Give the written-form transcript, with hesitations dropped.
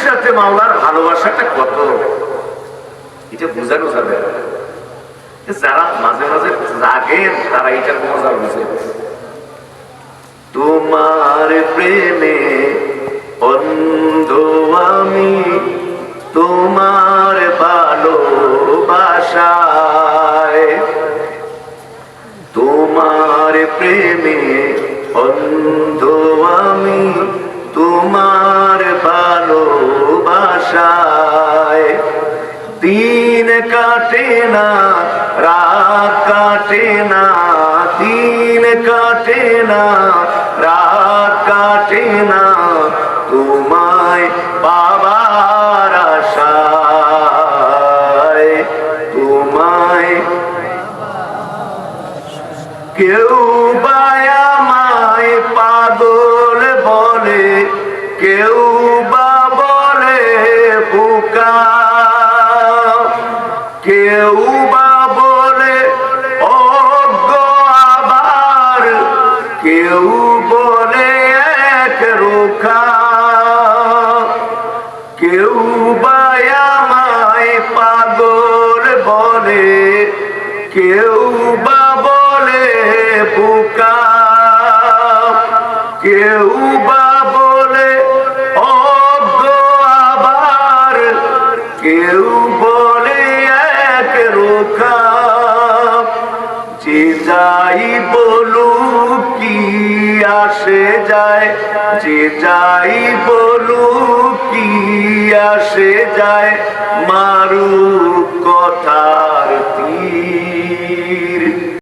সাথে মাওলার ভালোবাসাটা কত, এটা বোঝানো যাবে। যারা মাঝে মাঝে জাগেন তারা এটার মজা বুঝে। তোমার প্রেমে অন্ধ আমি, তোমার ভালোবাসায়, তোমার প্রেমে অন্ধ আমি, তোমার ভালোবাসায়। দিন কাটে না, রাত কাটে না, দিন কাটে না, রাত কাটে না, তোমায় পাবার আশায়, তোমায়। কেউ বা আমায় পাগল বলে, কেউ বা বলে বোকা, কেউ বা বলে অজ্ঞ, আবার কেউ বলে এক রোখা। কেউ বা আমায় পাগল বলে, কেউ বা বলে বোকা, কেউ বা বলে অজ্ঞ, আবার কেউ বলে এক রোখা। যে যাই বলুক কি আসে যায়, যে যাই বলুক কি আসে যায়, মারুক কথা